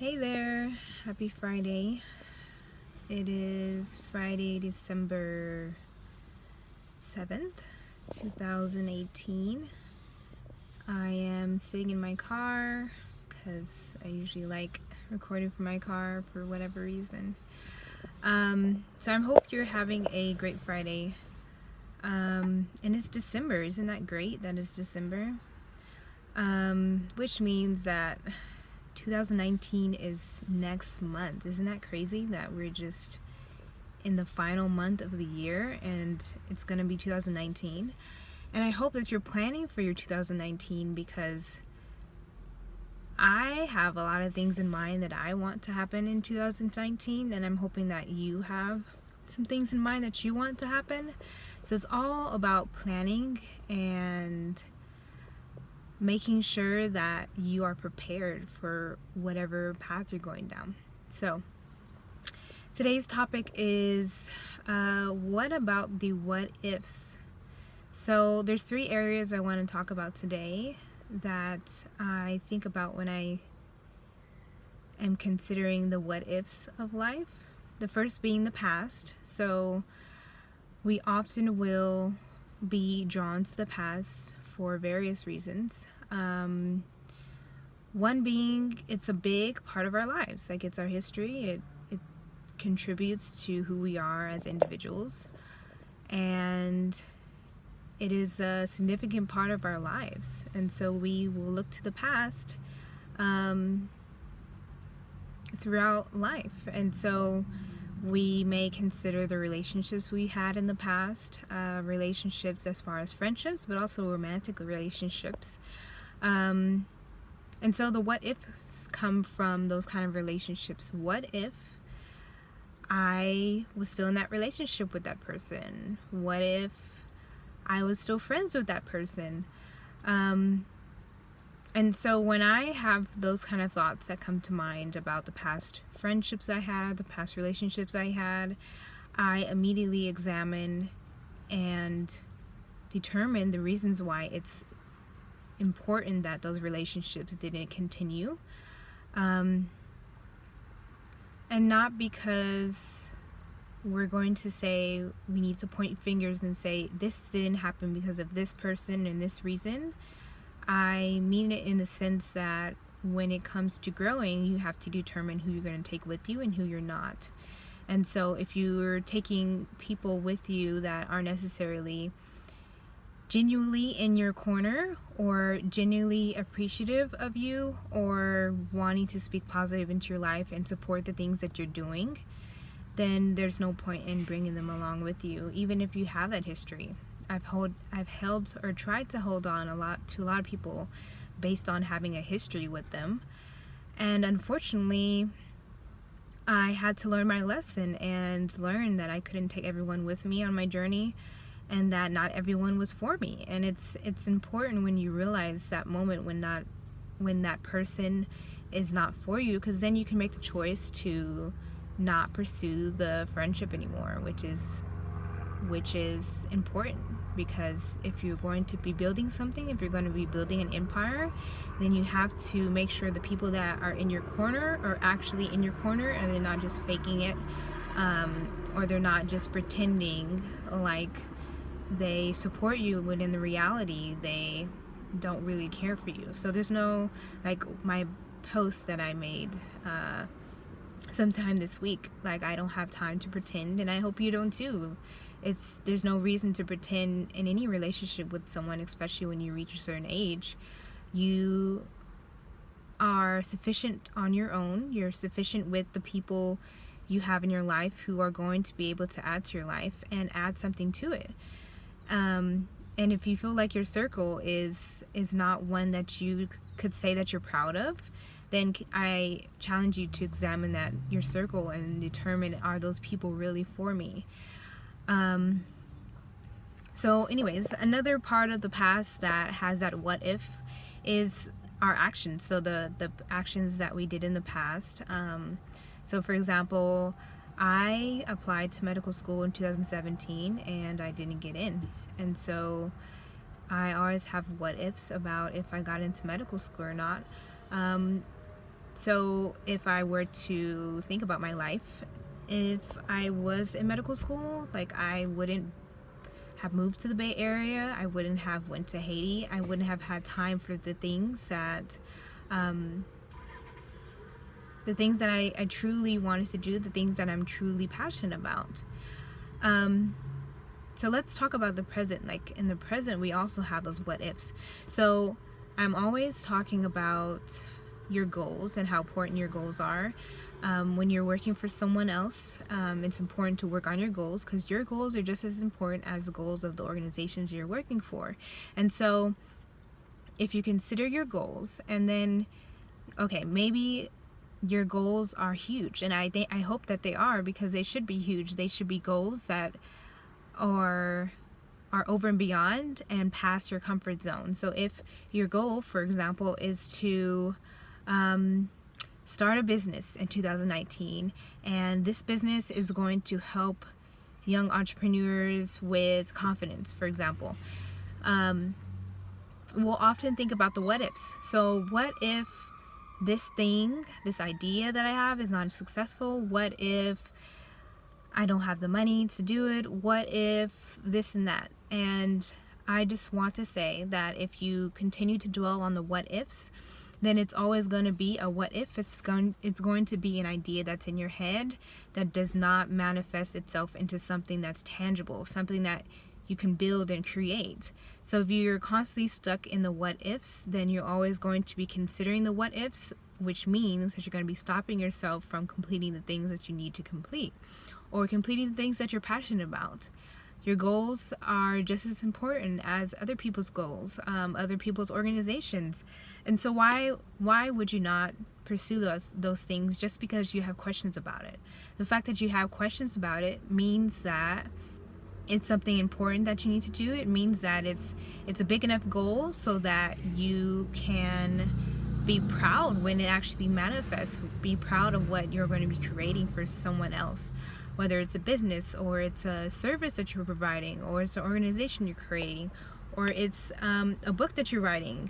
Hey there, happy Friday. It is Friday, December 7th, 2018. I am sitting in my car because I usually like recording from my car for whatever reason. So I hope you're having a great Friday. And it's December, isn't that great that it's December? Which means that 2019 is next month. Isn't that crazy that we're just in the final month of the year and it's going to be 2019? And I hope that you're planning for your 2019 because I have a lot of things in mind that I want to happen in 2019, and I'm hoping that you have some things in mind that you want to happen. So it's all about planning and making sure that you are prepared for whatever path you're going down. So today's topic is what about the what ifs? So there's three areas I want to talk about today that I think about when I am considering the what ifs of life. The first being the past. So we often will be drawn to the past for various reasons. One being it's a big part of our lives. Like, it's our history. It contributes to who we are as individuals, and it is a significant part of our lives. And so we will look to the past throughout life. And so we may consider the relationships we had in the past, relationships as far as friendships, but also romantic relationships. And so the what ifs come from those kind of relationships. What if I was still in that relationship with that person? What if I was still friends with that person? And so when I have those kind of thoughts that come to mind about the past friendships I had, the past relationships I had, I immediately examine and determine the reasons why it's important that those relationships didn't continue. And not because we're going to say we need to point fingers and say this didn't happen because of this person and this reason. I mean it in the sense that when it comes to growing, you have to determine who you're going to take with you and who you're not. And so if you're taking people with you that aren't necessarily genuinely in your corner or genuinely appreciative of you or wanting to speak positive into your life and support the things that you're doing, then there's no point in bringing them along with you, even if you have that history. I've held or tried to hold on a lot of people based on having a history with them, and unfortunately I had to learn my lesson and learn that I couldn't take everyone with me on my journey, and that not everyone was for me. And it's important when you realize that moment when that person is not for you, because then you can make the choice to not pursue the friendship anymore, which is important. Because if you're going to be building something, if you're going to be building an empire, then you have to make sure the people that are in your corner are actually in your corner, and they're not just faking it, or they're not just pretending like they support you when in the reality they don't really care for you. So there's no, like my post that I made sometime this week, like, I don't have time to pretend, and I hope you don't too. There's no reason to pretend in any relationship with someone, especially when you reach a certain age. You are sufficient on your own. You're sufficient with the people you have in your life who are going to be able to add to your life and add something to it. And if you feel like your circle is not one that you could say that you're proud of, then I challenge you to examine your circle and determine, are those people really for me? So anyways, another part of the past that has that what if is our actions. So the actions that we did in the past. So for example, I applied to medical school in 2017 and I didn't get in. And so I always have what ifs about if I got into medical school or not. So if I were to think about my life, if I was in medical school, like I wouldn't have moved to the Bay Area, I wouldn't have went to Haiti, I wouldn't have had time for um, the things that I truly wanted to do, the things that I'm truly passionate about. So let's talk about the present. Like in the present, we also have those what ifs. So I'm always talking about your goals and how important your goals are. When you're working for someone else, it's important to work on your goals, because your goals are just as important as the goals of the organizations you're working for. And so if you consider your goals, and then, okay, maybe your goals are huge, and I hope that they are, because they should be huge. They should be goals that are over and beyond and past your comfort zone. So if your goal, for example, is to start a business in 2019, and this business is going to help young entrepreneurs with confidence, for example, we'll often think about the what ifs. So what if this idea that I have is not successful? What if I don't have the money to do it? What if this and that? And I just want to say that if you continue to dwell on the what ifs, then it's always going to be a what if. It's going to be an idea that's in your head that does not manifest itself into something that's tangible, something that you can build and create. So if you're constantly stuck in the what ifs, then you're always going to be considering the what ifs, which means that you're going to be stopping yourself from completing the things that you need to complete, or completing the things that you're passionate about. Your goals are just as important as other people's goals, other people's organizations. And so why would you not pursue those things just because you have questions about it? The fact that you have questions about it means that it's something important that you need to do. It means that it's a big enough goal so that you can be proud when it actually manifests. Be proud of what you're going to be creating for someone else, whether it's a business, or it's a service that you're providing, or it's an organization you're creating, or it's a book that you're writing.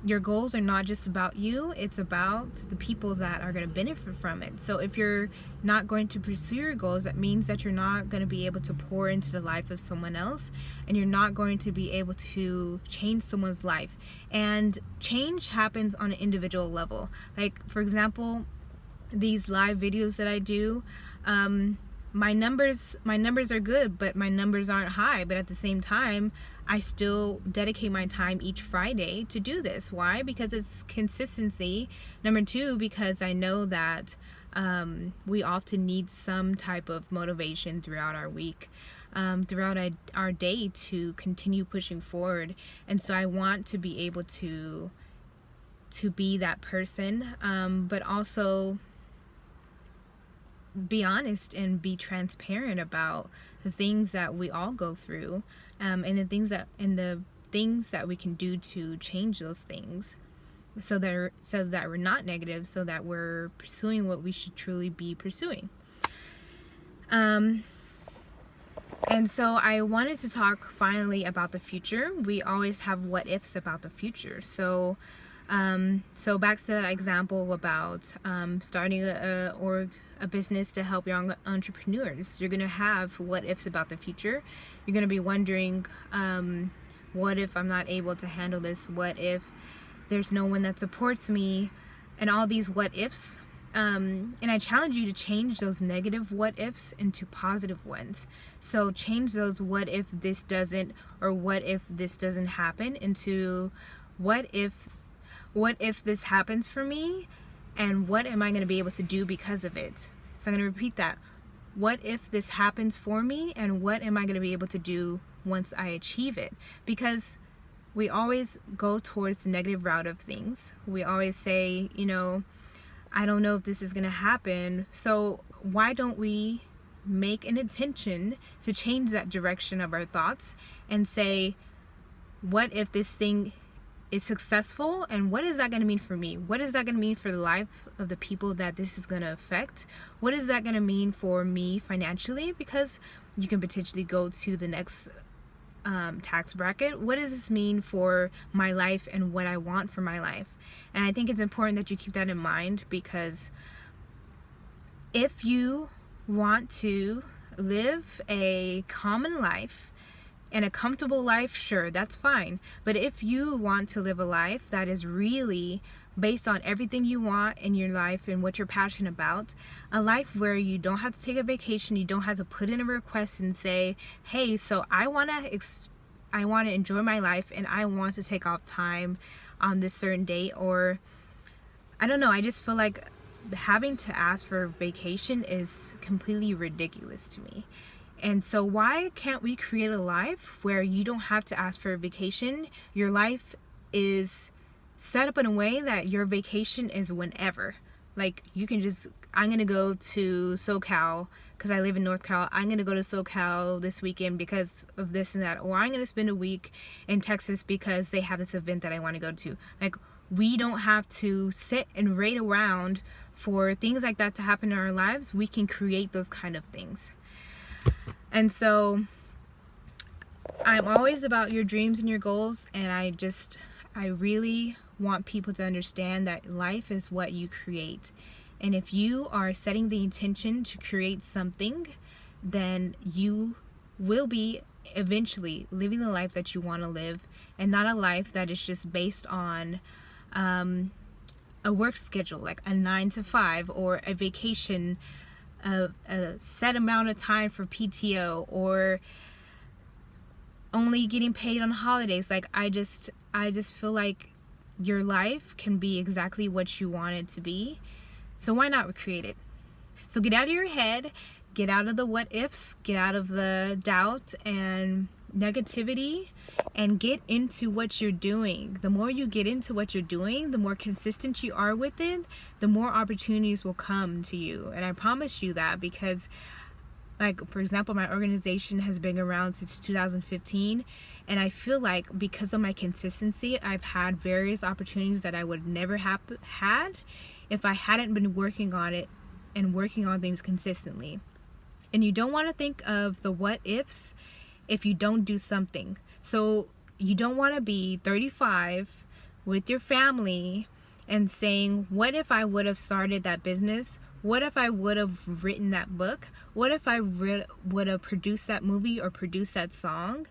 Your goals are not just about you, it's about the people that are going to benefit from it. So if you're not going to pursue your goals, that means that you're not going to be able to pour into the life of someone else, and you're not going to be able to change someone's life. And change happens on an individual level. Like, for example, these live videos that I do, my numbers are good, but my numbers aren't high. But at the same time, I still dedicate my time each Friday to do this. Why? Because it's consistency. Number two, because I know that we often need some type of motivation throughout our week, throughout our day, to continue pushing forward. And so I want to be able to be that person, but also be honest and be transparent about the things that we all go through, and the things that we can do to change those things, so that we're not negative, so that we're pursuing what we should truly be pursuing. And so I wanted to talk finally about the future. We always have what ifs about the future. So back to that example about starting a business to help young entrepreneurs. You're going to have what ifs about the future. You're going to be wondering, what if I'm not able to handle this? What if there's no one that supports me? And all these what ifs. And I challenge you to change those negative what ifs into positive ones. So change those what if this doesn't, or what if this doesn't happen, into what if this happens for me, and what am I going to be able to do because of it? So I'm going to repeat that. What if this happens for me, and what am I going to be able to do once I achieve it? Because we always go towards the negative route of things. We always say, I don't know if this is going to happen. So why don't we make an intention to change that direction of our thoughts and say, what if this thing is successful, and what is that going to mean for me? What is that going to mean for the life of the people that this is going to affect? What is that going to mean for me financially? Because you can potentially go to the next tax bracket? What does this mean for my life and what I want for my life? And I think it's important that you keep that in mind, because if you want to live a common life and a comfortable life, sure, that's fine. But if you want to live a life that is really based on everything you want in your life and what you're passionate about, a life where you don't have to take a vacation, you don't have to put in a request and say, hey, so I want to enjoy my life and I want to take off time on this certain date, or I don't know, I just feel like having to ask for vacation is completely ridiculous to me. And so why can't we create a life where you don't have to ask for a vacation? Your life is set up in a way that your vacation is whenever. Like, you can just, I'm going to go to SoCal because I live in North Cal. I'm going to go to SoCal this weekend because of this and that. Or I'm going to spend a week in Texas because they have this event that I want to go to. Like, we don't have to sit and wait around for things like that to happen in our lives. We can create those kind of things. And so I'm always about your dreams and your goals, and I really want people to understand that life is what you create. And if you are setting the intention to create something, then you will be eventually living the life that you want to live, and not a life that is just based on a work schedule, like a 9 to 5, or a vacation, a set amount of time for PTO, or only getting paid on holidays. Like, I just feel like your life can be exactly what you want it to be. So why not recreate it? So get out of your head, get out of the what ifs, get out of the doubt and negativity, and get into what you're doing. The more you get into what you're doing, the more consistent you are with it, the more opportunities will come to you. And I promise you that, because, like, for example, my organization has been around since 2015, and I feel like because of my consistency, I've had various opportunities that I would never have had if I hadn't been working on it and working on things consistently. And you don't want to think of the what ifs if you don't do something. So you don't want to be 35 with your family and saying, what if I would have started that business? What if I would have written that book? What if I would have produced that movie or produced that song?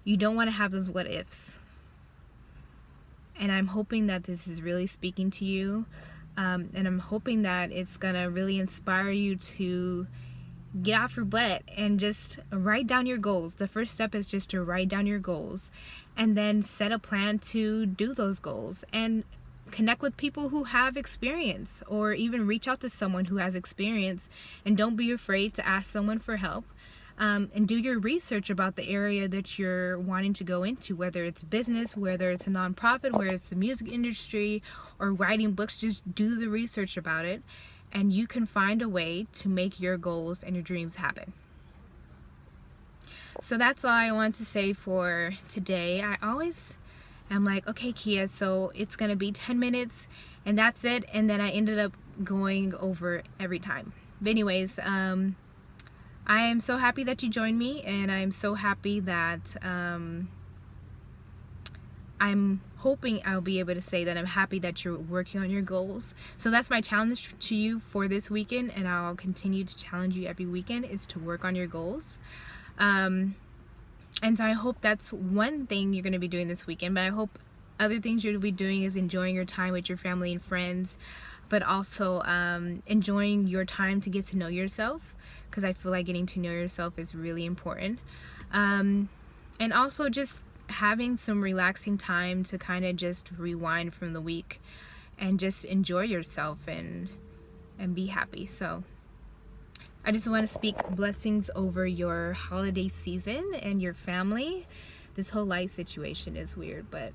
You don't want to have those what ifs. And I'm hoping that this is really speaking to you. And I'm hoping that it's going to really inspire you to get off your butt and just write down your goals. The first step is just to write down your goals, and then set a plan to do those goals, and connect with people who have experience, or even reach out to someone who has experience. And don't be afraid to ask someone for help. And do your research about the area that you're wanting to go into, whether it's business, whether it's a nonprofit, whether it's the music industry, or writing books. Just do the research about it, and you can find a way to make your goals and your dreams happen. So that's all I want to say for today. I always am like, okay, Kia, so it's gonna be 10 minutes and that's it, and then I ended up going over every time. But anyways, I am so happy that you joined me, and I'm so happy that I'm hoping I'll be able to say that I'm happy that you're working on your goals. So that's my challenge to you for this weekend, and I'll continue to challenge you every weekend, is to work on your goals. And so I hope that's one thing you're going to be doing this weekend, but I hope other things you'll be doing is enjoying your time with your family and friends, but also enjoying your time to get to know yourself, because I feel like getting to know yourself is really important. And also just having some relaxing time to kind of just rewind from the week and just enjoy yourself and be happy. So I just want to speak blessings over your holiday season and your family. This whole light situation is weird, but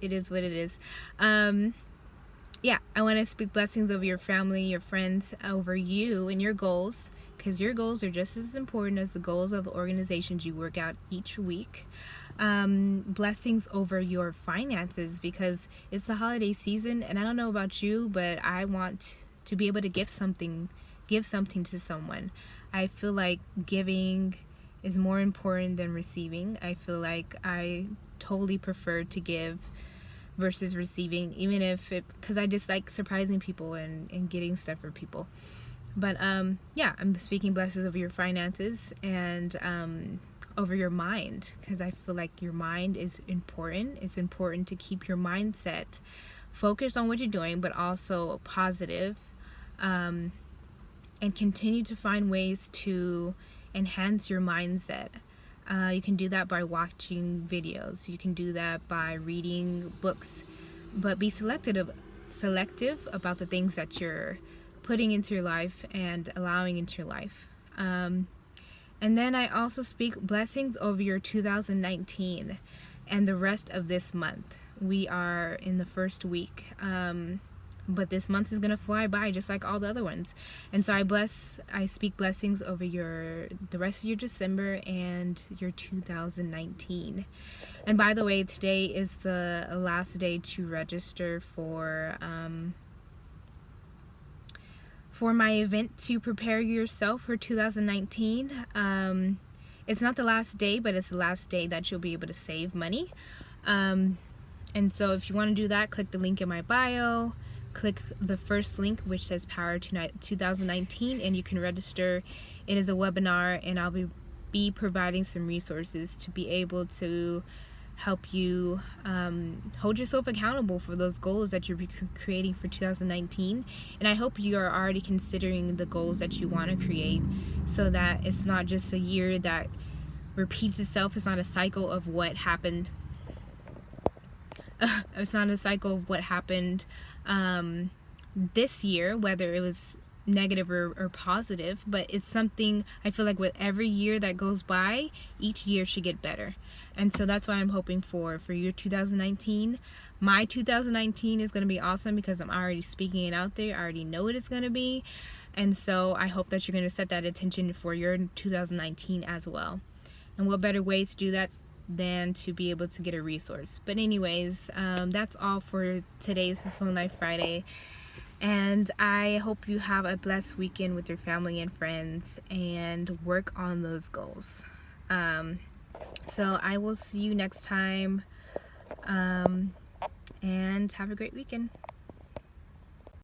it is what it is. Yeah, I want to speak blessings over your family, your friends, over you and your goals, because your goals are just as important as the goals of the organizations you work out each week. Blessings over your finances, because it's the holiday season, and I don't know about you, but I want to be able to give something to someone. I feel like giving is more important than receiving. I feel like I totally prefer to give versus receiving, even if it, because I just like surprising people and getting stuff for people. But yeah, I'm speaking blessings over your finances and over your mind, because I feel like your mind is important. It's important to keep your mindset focused on what you're doing, but also positive, and continue to find ways to enhance your mindset. You can do that by watching videos. You can do that by reading books, but be selective about the things that you're putting into your life and allowing into your life. And then I also speak blessings over your 2019 and the rest of this month. We are in the first week, but this month is gonna fly by just like all the other ones. And so I speak blessings over the rest of your December and your 2019. And by the way, today is the last day to register for my event to prepare yourself for 2019. It's not the last day, but it's the last day that you'll be able to save money. And so if you want to do that, click the link in my bio, click the first link which says Power 2019, and you can register. It is a webinar, and I'll be providing some resources to be able to help you hold yourself accountable for those goals that you're creating for 2019. And I hope you are already considering the goals that you want to create, so that it's not just a year that repeats itself. It's not a cycle of what happened. It's not a cycle of what happened this year, whether it was negative or positive, but it's something I feel like with every year that goes by, each year should get better. And so that's what I'm hoping for your 2019. My 2019 is going to be awesome because I'm already speaking it out there. I already know what it's going to be. And so I hope that you're going to set that intention for your 2019 as well. And what better way to do that than to be able to get a resource. But anyways, that's all for today's Fulfilling Life Friday. And I hope you have a blessed weekend with your family and friends and work on those goals. So I will see you next time, and have a great weekend.